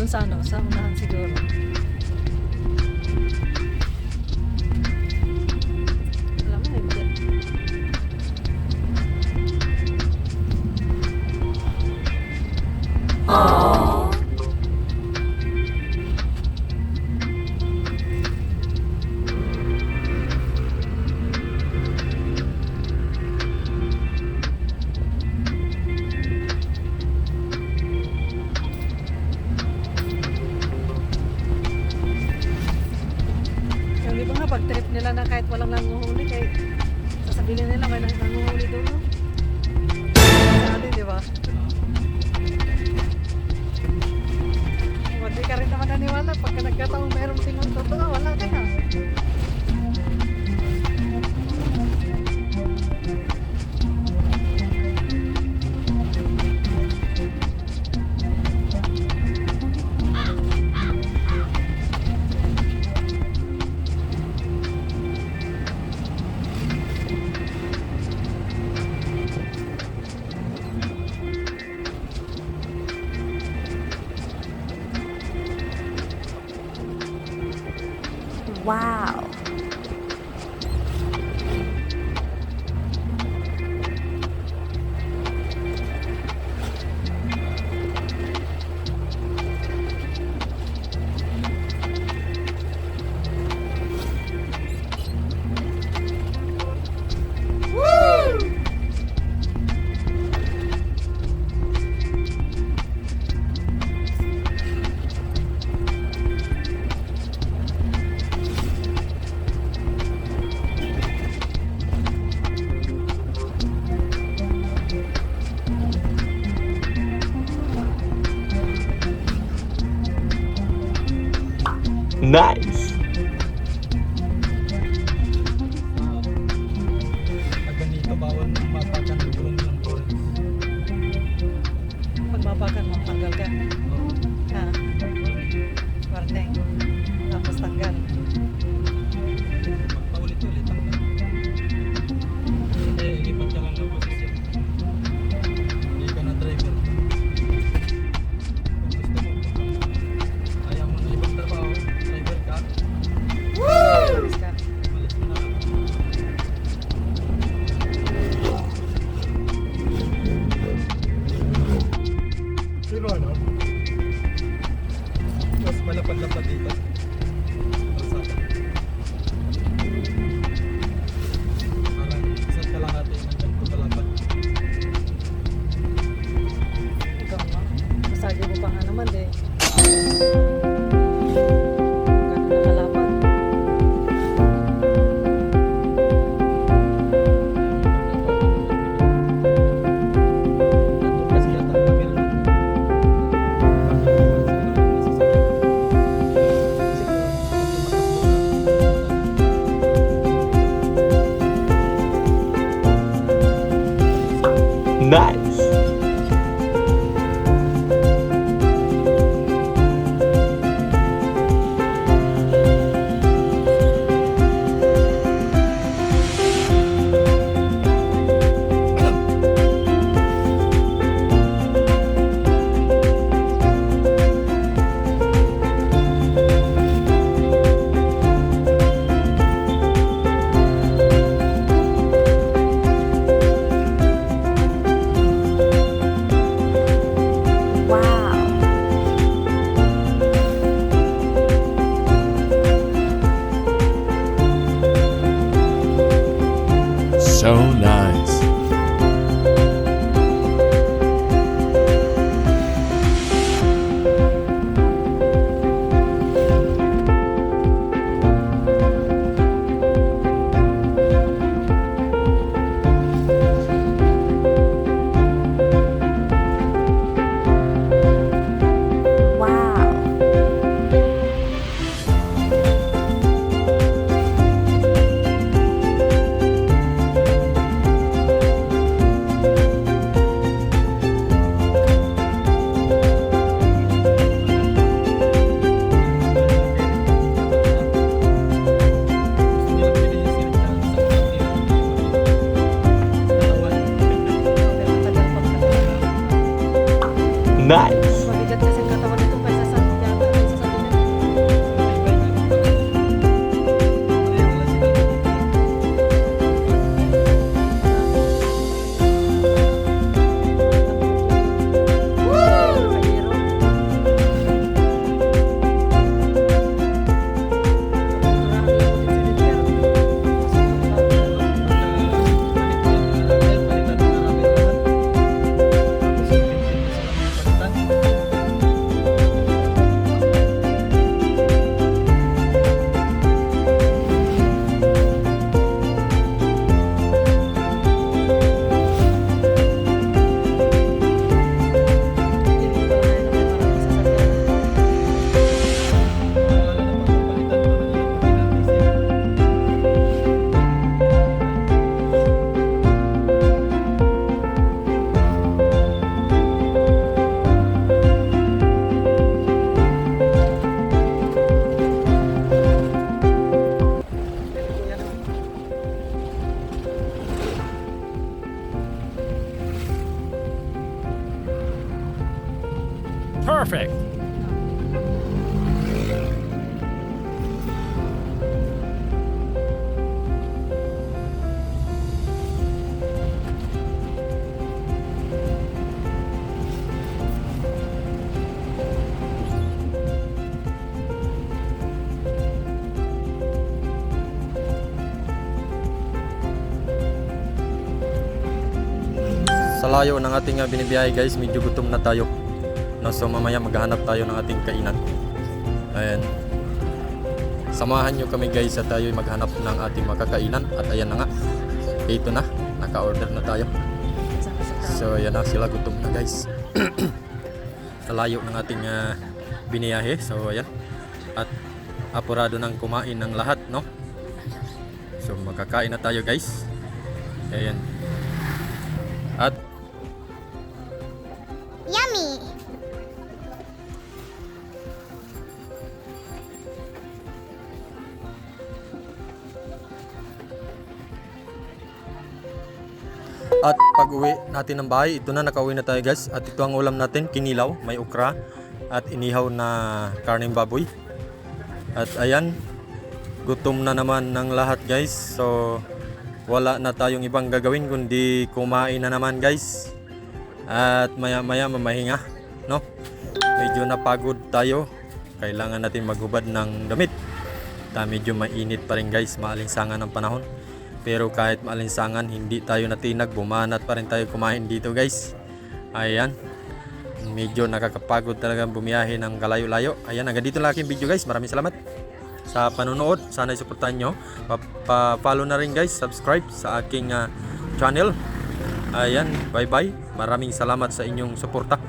dun sa ano, sa unahan siguro. Alam mo, hindi. Aww. Di ba nga pag trip nila na kahit walang nanguhuli, kahit sasabihin nila may nanguhuli doon, no? Sa atin, di ba? Hindi ka rin naman naniwala pagka nagkataong mayroong tingong totoo, wala ka na. Wow. Nice! Pag ganito, bawal nang mapakan ng gulong ng forest. Pag mapakan mo, tanggal ka. Ha? Warning. Tapos tanggal. Magpaulit-ulit ang hindi, ilipat ka lang ng posisyon. Hindi ka na driver. Kung gusto mo, ayaw mo na ibang trabaho, driver ka, Alis ka. malis mo na lang. Pero ano? Mas malapad-lapad dito. Kalsada. Parang isa't kalahati ng ganito kalapad. Ikaw nga. Masagi mo pa nga naman, eh. Ganun na kalaban. Nandun kasi yata ang papel nun. Nice! Wow. So nice. Wow. Nice! Mabigat kasi ang katawan nito kaysa sa Perfect. Sa layo ng ating binibiyahe guys, medyo gutom na tayo. No, so mamaya maghahanap tayo ng ating kainan. Ayan. Samahan nyo kami guys at tayo maghanap ng ating makakainan. At ayan na nga, ito na, naka-order na tayo. So ayan na sila, gutom na guys. Sa layo ng ating biniyahe. So ayan. At apurado nang kumain ng lahat, no? So magkakain na tayo guys. Ayan. At Yummy. At pag-uwi natin ng bahay, ito na, nakauwi na tayo guys. At ito ang ulam natin, kinilaw, may ukra at inihaw na karneng baboy. At ayan, gutom na naman ng lahat guys. So wala na tayong ibang gagawin kundi kumain na naman guys. At maya maya mamahinga, no? Medyo napagod tayo. Kailangan natin maghubad ng damit. Medyo mainit pa rin guys, maalinsangan ang panahon. Pero kahit maalinsangan, hindi tayo natinag, bumanat pa rin tayo kumain dito guys. Ayan, medyo nakakapagod talaga bumiyahe ng kalayo-layo. Ayan, hanggang dito lang aking video guys. Maraming salamat sa panonood. Sana isuportahan nyo. Pa-follow na rin guys, subscribe sa aking channel. Ayan, bye bye. Maraming salamat sa inyong suporta.